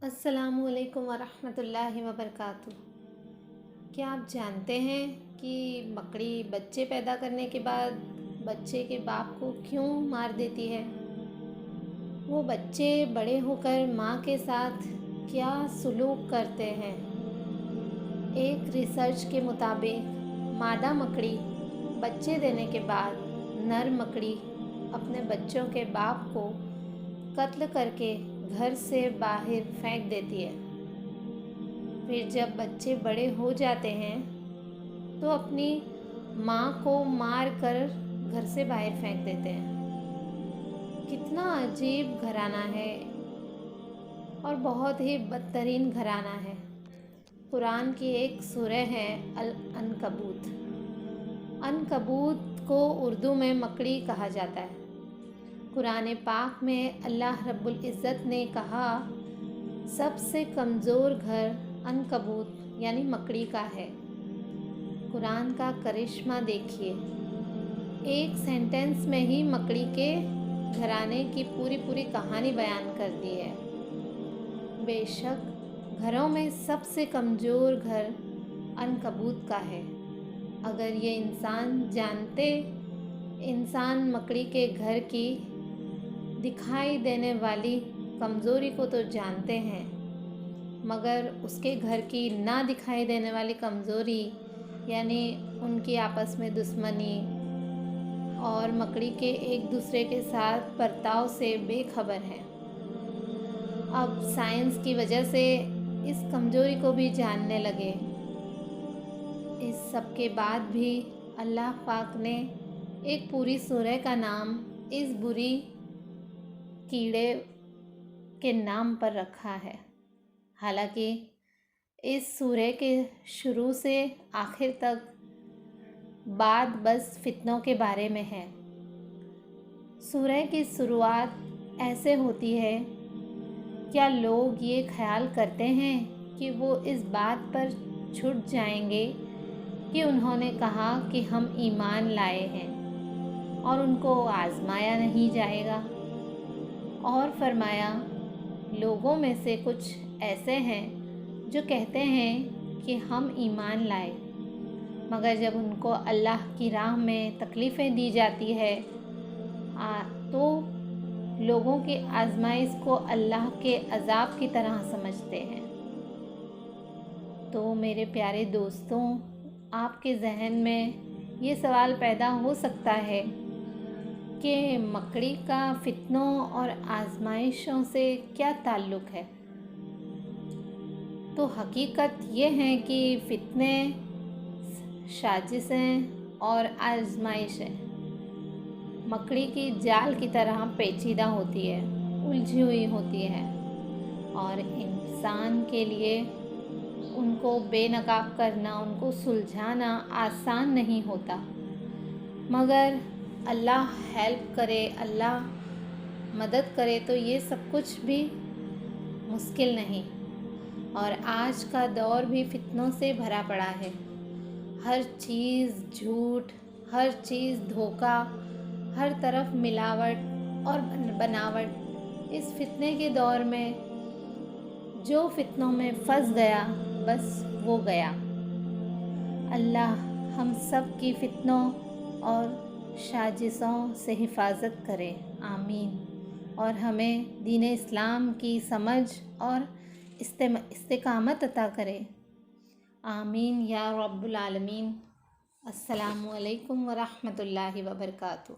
السلام علیکم ورحمۃ اللہ وبرکاتہ۔ کیا آپ جانتے ہیں کہ مکڑی بچے پیدا کرنے کے بعد بچے کے باپ کو کیوں مار دیتی ہے؟ وہ بچے بڑے ہو کر ماں کے ساتھ کیا سلوک کرتے ہیں؟ ایک ریسرچ کے مطابق مادہ مکڑی بچے دینے کے بعد نر مکڑی اپنے بچوں کے باپ کو قتل کر کے گھر سے باہر پھینک دیتی ہے۔ پھر جب بچے بڑے ہو جاتے ہیں تو اپنی ماں کو مار کر گھر سے باہر پھینک دیتے ہیں۔ کتنا عجیب گھرانہ ہے اور بہت ہی بدترین گھرانہ ہے۔ قرآن کی ایک سورہ ہے العنکبوت۔ عنکبوت کو اردو میں مکڑی کہا جاتا ہے۔ قرآن پاک میں اللہ رب العزت نے کہا سب سے کمزور گھر عنکبوت یعنی مکڑی کا ہے۔ قرآن کا کرشمہ دیکھیے، ایک سینٹنس میں ہی مکڑی کے گھرانے کی پوری کہانی بیان کر دی ہے۔ بے شک گھروں میں سب سے کمزور گھر عنکبوت کا ہے۔ اگر یہ انسان جانتے، انسان مکڑی کے گھر کی دکھائی دینے والی کمزوری کو تو جانتے ہیں، مگر اس کے گھر کی نہ دکھائی دینے والی کمزوری یعنی ان کی آپس میں دشمنی اور مکڑی کے ایک دوسرے کے ساتھ برتاؤ سے بے خبر ہیں۔ اب سائنس کی وجہ سے اس کمزوری کو بھی جاننے لگے۔ اس سب کے بعد بھی اللہ پاک نے ایک پوری سورہ کا نام اس بری کیڑے کے نام پر رکھا ہے، حالانکہ اس سورہ کے شروع سے آخر تک بات بس فتنوں کے بارے میں ہے۔ سورہ کی شروعات ایسے ہوتی ہے، کیا لوگ یہ خیال کرتے ہیں کہ وہ اس بات پر چھٹ جائیں گے کہ انہوں نے کہا کہ ہم ایمان لائے ہیں اور ان کو آزمایا نہیں جائے گا؟ اور فرمایا لوگوں میں سے کچھ ایسے ہیں جو کہتے ہیں کہ ہم ایمان لائے، مگر جب ان کو اللہ کی راہ میں تکلیفیں دی جاتی ہے تو لوگوں کی آزمائش کو اللہ کے عذاب کی طرح سمجھتے ہیں۔ تو میرے پیارے دوستوں، آپ کے ذہن میں یہ سوال پیدا ہو سکتا ہے کہ مکڑی کا فتنوں اور آزمائشوں سے کیا تعلق ہے؟ تو حقیقت یہ ہے کہ فتنے، سازشیں اور آزمائشیں مکڑی کی جال کی طرح پیچیدہ ہوتی ہے، الجھی ہوئی ہوتی ہے، اور انسان کے لیے ان کو بے نقاب کرنا، ان کو سلجھانا آسان نہیں ہوتا، مگر اللہ ہیلپ کرے، اللہ مدد کرے تو یہ سب کچھ بھی مشکل نہیں۔ اور آج کا دور بھی فتنوں سے بھرا پڑا ہے، ہر چیز جھوٹ، ہر چیز دھوکہ، ہر طرف ملاوٹ اور بناوٹ۔ اس فتنے کے دور میں جو فتنوں میں پھنس گیا بس وہ گیا۔ اللہ ہم سب کی فتنوں اور سازشوں سے حفاظت کرے، آمین، اور ہمیں دین اسلام کی سمجھ اور استقامت عطا کرے، آمین یا رب العالمین۔ السلام علیکم ورحمۃ اللہ وبرکاتہ۔